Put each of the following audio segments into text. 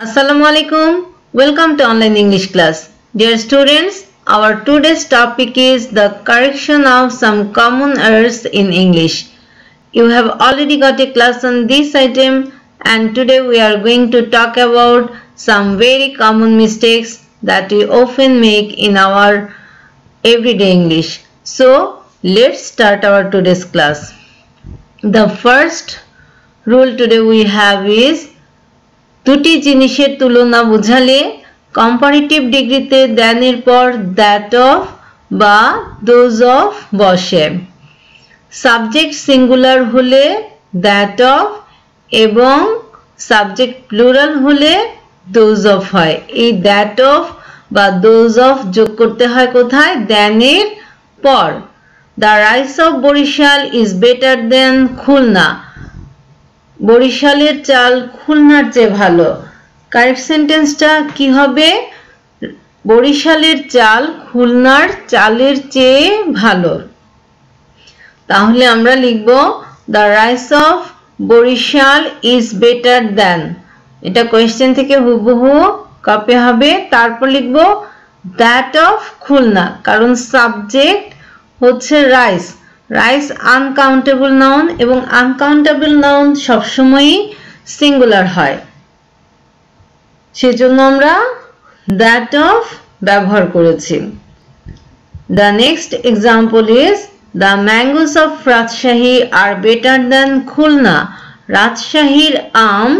Assalamu alaikum. Welcome to online English class. Dear students, our today's topic is the correction of some common errors in English. You have already got a class on this item and today we are going to talk about some very common mistakes that we often make in our everyday English. So, let's start our today's class. The first rule today we have is দুটি জিনিসের তুলনা বোঝালে comparative ডিগ্রিতে দ্যানের পর that of বা those of বসে। Subject singular হলে দ্যাট অফ এবং সাবজেক্ট প্লুরাল হলে দোজ অফ হয়। এই দ্যাট অফ বা দোজ অফ যোগ করতে হয় কোথায়? দ্যানের পর। The rice of Barishal is better than Khulna. বরিশালের চাল খুলনার চেয়ে ভালো। কারেক্ট সেন্টেন্সটা কি হবে? বরিশালের চাল খুলনার চালের চেয়ে ভালো। তাহলে আমরা লিখব the rice of Barishal is better than. এটা কোয়েশ্চেন থেকে হুবহু কপি হবে। তারপর লিখব দ্যাট অফ খুলনা, কারণ সাবজেক্ট হচ্ছে রাইস। রাইস আনকাউন্টেবল নাউন এবং আনকাউন্টেবল নাউন সবসময়ই সিঙ্গুলার হয়, সেজন্য আমরা দ্যাট অফ ব্যবহার করেছি। The next example is the mangoes of Rajshahi are better than Khulna. রাজশাহীর আম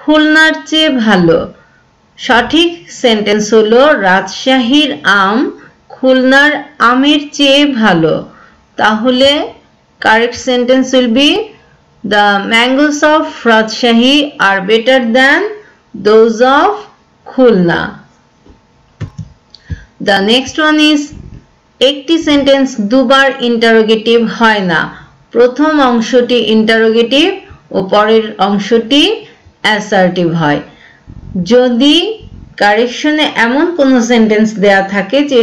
খুলনার চেয়ে ভালো। সঠিক সেন্টেন্স হলো রাজশাহীর আম খুলনার আমের চেয়ে ভালো। তাহলে correct sentence will be the mangoes of Rajshahi are better than those of Khulna. The next one is একটি সেন্টেন্স দুবার ইন্টারোগেটিভ হয় না। প্রথম অংশটি ইন্টারোগেটিভ ও পরের অংশটি অ্যাসার্টিভ হয়। যদি কারেকশনে এমন কোনো সেন্টেন্স দেয়া থাকে যে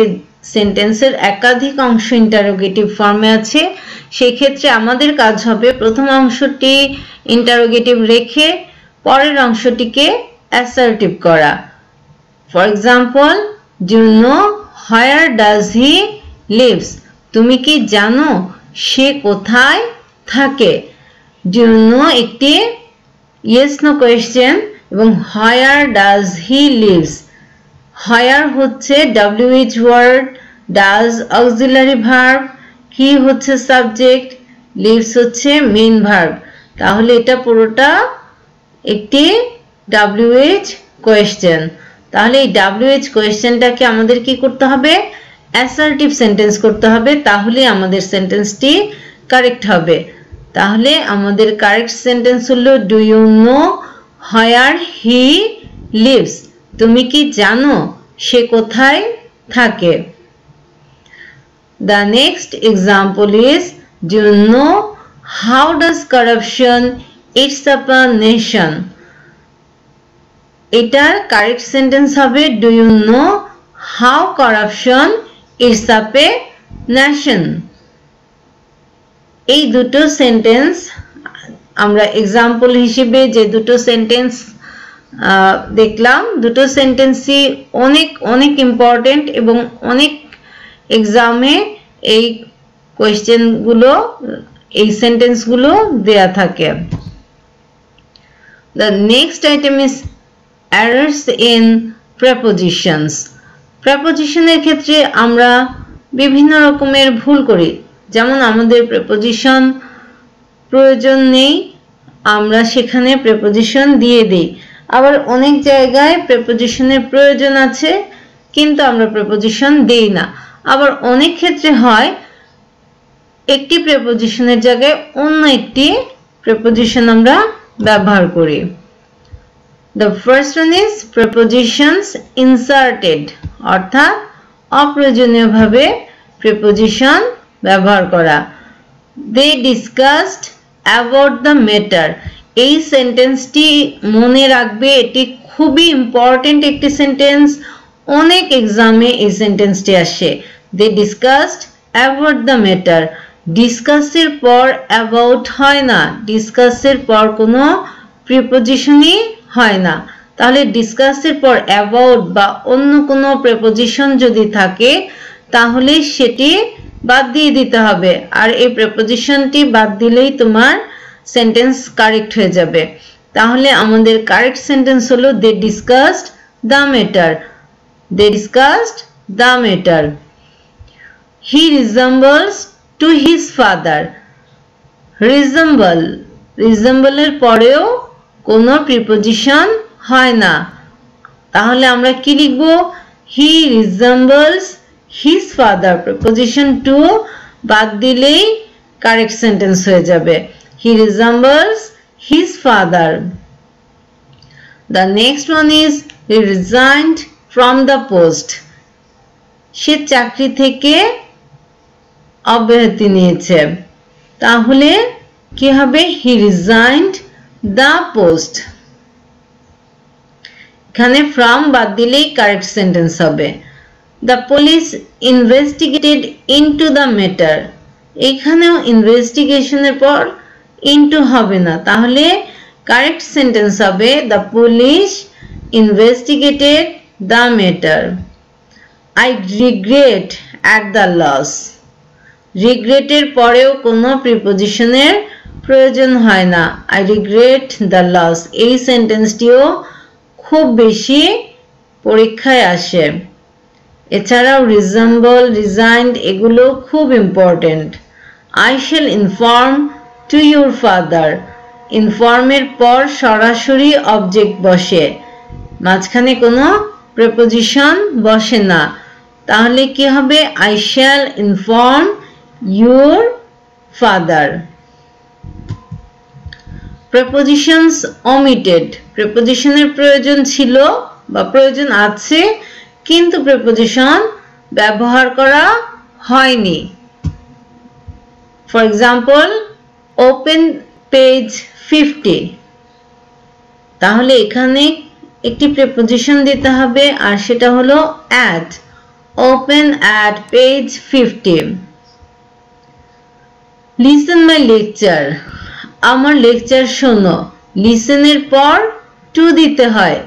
সেন্টেন্সের একাধিক অংশ ইন্টারোগেটিভ ফর্মে আছে, সেই ক্ষেত্রে আমাদের কাজ হবে প্রথম অংশটি ইন্টারোগেটিভ রেখে পরের অংশটিকে অ্যাসার্টিভ করা। For example, do you know where does he lives? তুমি কি জানো সে কোথায় থাকে? ডু ইউ নো একটি ইয়েস নো কোয়েশ্চেন এবং where does he lives, where হচ্ছে WH word, does auxiliary verb, he হচ্ছে সাবজেক্ট, লিভস হচ্ছে মেইন ভার্ব। তাহলে এটা পুরোটা একটি WH কোয়েশ্চেন। তাহলে এই WH কোয়েশ্চেনটাকে আমাদের কি করতে হবে? অ্যাসার্টিভ সেন্টেন্স করতে হবে, তাহলে আমাদের সেন্টেন্সটি কারেক্ট হবে। তাহলে আমাদের কারেক্ট সেন্টেন্স হলো do you know where he lives? তুমি কি জানো সে কোথায় থাকে? The next example is do you know how does corruption eats up a nation? এটার কারেক্ট সেন্টেন্স হবে do you know how corruption eats up a nation? এই দুটো সেন্টেন্স আমরা এক্সাম্পল হিসেবে যে দুটো সেন্টেন্স দেখলাম, দুটো সেন্টেন্সই অনেক অনেক ইম্পর্টেন্ট এবং অনেক এক্সামে এই কোয়েশ্চেনগুলো, এই সেন্টেন্সগুলো দেয়া থাকে। The next item is errors in prepositions. প্রেপোজিশনের ক্ষেত্রে আমরা বিভিন্ন রকমের ভুল করি। যেমন আমাদের প্রেপোজিশন প্রয়োজন নেই, আমরা সেখানে প্রেপোজিশন দিয়ে দিই। আবার অনেক জায়গায় প্রেপোজিশনের প্রয়োজন আছে কিন্তু আমরা প্রেপোজিশন দেই না। আবার অনেক ক্ষেত্রে হয় একটি প্রেপোজিশনের জায়গায় অন্য একটি প্রেপোজিশন আমরা ব্যবহার করি। The first one is prepositions inserted, অর্থাৎ অপ্রয়োজনীয়ভাবে প্রেপোজিশন ব্যবহার করা। They discussed about the matter. এই সেন্টেন্সটি মনে রাখবে, এটি খুবই ইম্পর্টেন্ট একটি সেন্টেন্স। অনেক এক্সামে এই সেন্টেন্সটি আসে। They discussed about the matter. ডিসকাসের পর অ্যাবাউট হয় না, ডিসকাসের পর কোনো প্রিপোজিশনই হয় না। তাহলে ডিসকাসের পর অ্যাবাউট বা অন্য কোনো প্রেপোজিশন যদি থাকে তাহলে সেটি বাদ দিয়ে দিতে হবে, আর এই প্রেপোজিশনটি বাদ দিলেই তোমার সেন্টেন্স কারেক্ট হয়ে যাবে। তাহলে আমাদের কারেক্ট সেন্টেন্স হলো they discussed the matter. They discussed the matter. He resembles to his father. Resemble, রিজেম্বলের পরেও কোনো প্রিপোজিশন হয় না, তাহলে আমরা কি লিখব? He resembles his father. Preposition to বাদ দিলেই কারেক্ট সেন্টেন্স হয়ে যাবে। He resembles his father. The next one is he resigned from the post. সে চাকরি থেকে অব্যাহতি নিয়েছে, তাহলে কি হবে? he resigned the post। এখানে from বাদ দিলেই কারেক্ট সেন্টেন্স হবে। the police investigated into the matter। এখানেও ইনভেস্টিগেশনের পর into হবে না, তাহলে কারেক্ট সেন্টেন্স হবে the police investigated the matter। I regret at the loss। regret এর পরেও কোনো প্রিপোজিশনের প্রয়োজন হয় না। I regret the loss। এই সেন্টেন্সটিও খুব বেশি পরীক্ষায় আসে। এছাড়াও resemble, resigned এগুলো খুব important. I shall inform to your father। ইনফর্মের পর সরাসরি অবজেক্ট বসে, মাঝখানে কোনো প্রিপোজিশন বসে না, তাহলে কি হবে? I shall inform your father। Prepositions omitted। প্রিপোজিশনের প্রয়োজন ছিল বা প্রয়োজন আছে কিন্তু প্রিপোজিশন ব্যবহার করা হয়নি। For example, open page 50। তাহলে এখানে একটি প্রিপোজিশন দিতে হবে, আর সেটা হলো at। Open at page 50। Listen my lecture. আমার লেকচার শোনো। লিসেনের পর টু দিতে হয়,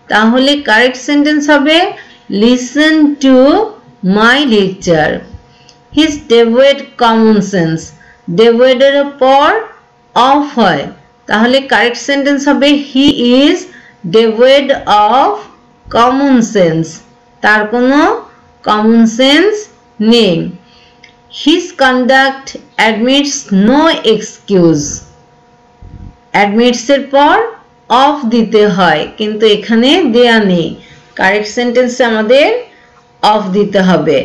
তাহলে কারেক্ট সেন্টেন্স হবে listen to my lecture. His devoid common sense। devoid এর পর অফ হয়, তাহলে কারেক্ট সেন্টেন্স হবে he is devoid of common sense। তার কোনো কমন সেন্স নেই। His conduct admits no excuse। admits এর পর অফ দিতে হয়, কিন্তু এখানে দেয়া নেই, কারেক্ট সেন্টেন্সে আমাদের অফ দিতে হবে।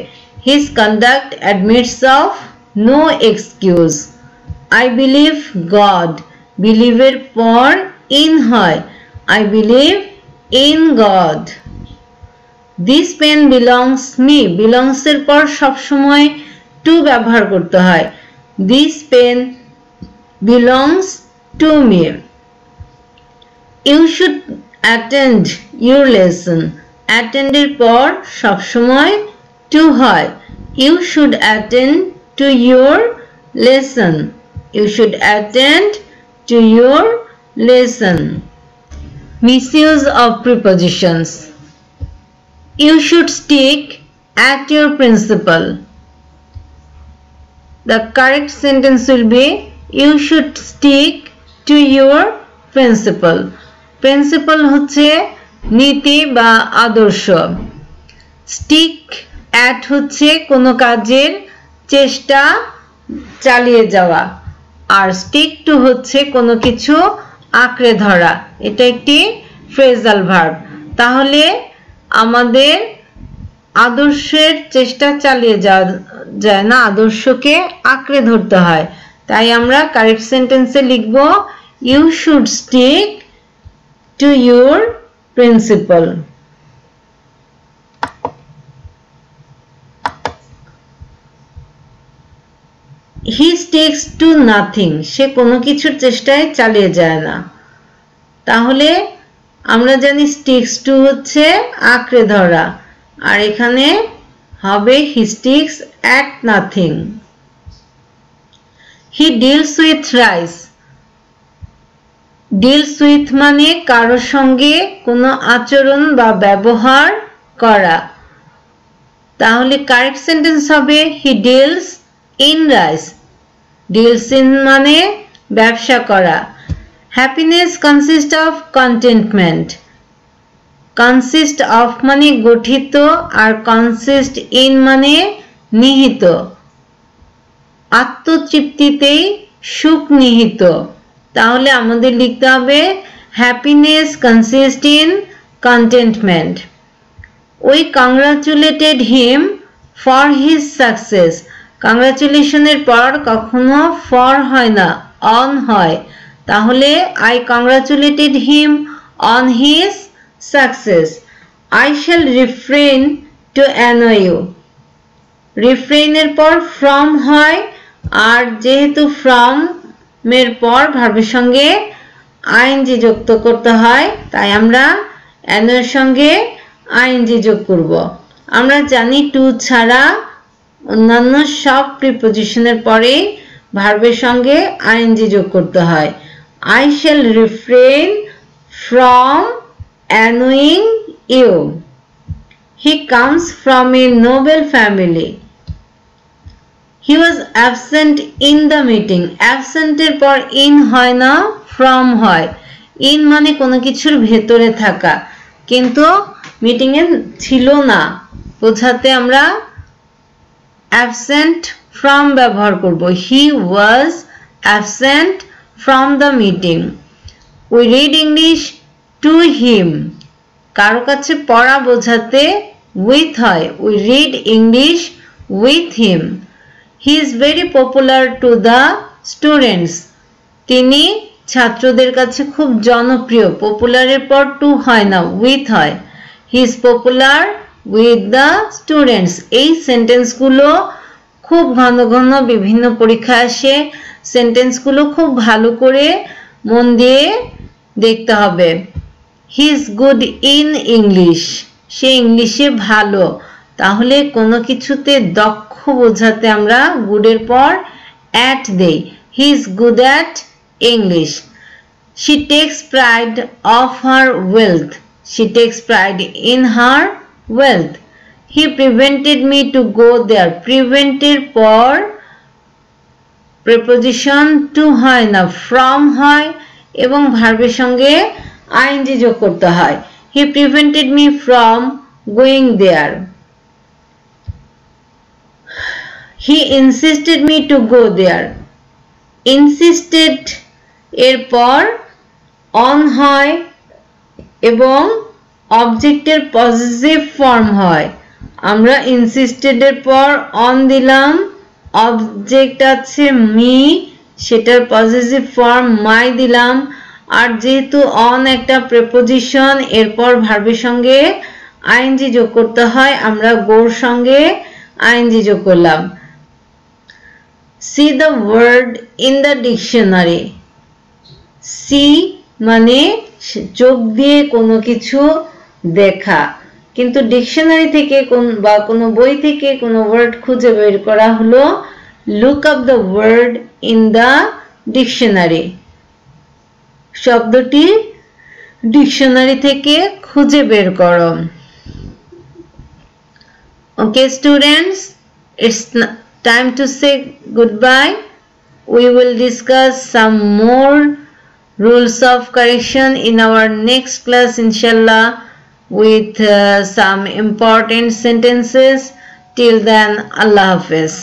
His conduct admits of no excuse। I believe God। believe এর পর in হয়, I believe in God। This pen belongs me। belongs এর পর সবসময় to ব্যবহার করতে হয়। This pen belongs to me। You should attend your lesson। attend এর পর সবসময় to হয়, You should attend to your lesson। You should attend to your lesson। Misuse of prepositions। You should stick at your principal। The correct sentence will be you should stick to your principal। principal হচ্ছে নীতি বা আদর্শ। stick at হচ্ছে কোনো কাজের চেষ্টা চালিয়ে যাওয়া, আর stick to হচ্ছে কোনো কিছু আঁকড়ে ধরা। এটা একটি ফ্রেজাল ভার্ব। তাহলে আমাদের আদর্শের চেষ্টা চালিয়ে যাওয়া যায় না, আদর্শকে আঁকড়ে ধরতে হয়। তাই আমরা কারেক্ট সেন্টেন্সে লিখব you should stick to your principal. He sticks to nothing. সে কোনো কিছুর চেষ্টায় চালিয়ে যায় না। তাহলে আমরা জানি স্টিক্স টু হচ্ছে আঁকড়ে ধরা, আর এখানে হবে he sticks at nothing. He deals with rice. Deals with মানে কারোর সঙ্গে কোনো আচরণ বা ব্যবহার করা। তাহলে কারেক্ট সেন্টেন্স হবে he deals in rice. Deals in মানে ব্যবসা করা। Happiness consist of contentment. Consist of মানে গঠিত আর কনসিস্ট ইন মানে নিহিত। আত্মতৃপ্তিতেই সুখ নিহিত। তাহলে আমাদের লিখতে হবে happiness consist in contentment. We congratulated him for his success. কংগ্রাচুলেশনের পর কখনো ফর হয় না, অন হয়। তাহলে I congratulated him on his success. I shall refrain to annoy you. রিফ্রেনের পর ফ্রম হয়, আর যেহেতু ফ্রম এর পর ভার্বের সঙ্গে আইএনজি যুক্ত করতে হয়, তাই আমরা অ্যানোর সঙ্গে আইএনজি যোগ করব। আমরা জানি টু ছাড়া অন্যান্য সব প্রিপোজিশনের পরে ভার্বের সঙ্গে আইএনজি যোগ করতে হয়। I shall refrain from annoying you. He comes from a noble family. He was absent in the meeting. Absent এর পর in হয় না, from হয়। in মানে কোনো কিছুর ভেতরে থাকা, কিন্তু মিটিং এ ছিল না বোঝাতে আমরা absent from ব্যবহার করব। He was absent from the meeting. We read English to him. কারো কাছে পড়া বোঝাতে with হয়। We read English with him. He is very popular to the students. তিনি ছাত্রদের কাছে খুব জনপ্রিয়। পপুলারের পর টু হয় না, উইথ হয়। He is popular with the students. এই সেন্টেন্সগুলো খুব ঘন ঘন বিভিন্ন পরীক্ষা আসে। সেন্টেন্সগুলো খুব ভালো করে মন দিয়ে দেখতে হবে। He is good in English. সে ইংলিশে ভালো। তাহলে কোনো কিছুতে দক্ষ বোঝাতে আমরা গুডের পর at দেই। He is good at English. She takes pride of her wealth. She takes pride in her wealth. He prevented me to go there. Prevent এর পর preposition to হয় না, from হয় এবং ভার্বের সঙ্গে আইএনজি যোগ করতে হয়। He prevented me from going there. He insisted me to go there. Insisted এর পর on হয় এবং অবজেক্টের পজিটিভ ফর্ম হয়। আমরা insisted এর পর on দিলাম, অবজেক্ট আছে মি, সেটার পজিটিভ ফর্ম মাই দিলাম, আর যেহেতু on একটা প্রিপোজিশন, এরপর ভার্বের সঙ্গে আইএনজি যোগ করতে হয়, আমরা গোর সঙ্গে আইএনজি যোগ করলাম। See the word in the dictionary. See মানে চোখ দিয়ে কোনো কিছু দেখা, কিন্তু ডিকশনারি থেকে বা কোনো বই থেকে কোনো ওয়ার্ড খুঁজে বের করা হলো look up the word in the dictionary. শব্দটি ডিকশনারি থেকে খুঁজে বের করো। Okay students, it's time to say goodbye. We will discuss some more rules of correction in our next class inshallah with some important sentences. Till then, Allah Hafiz.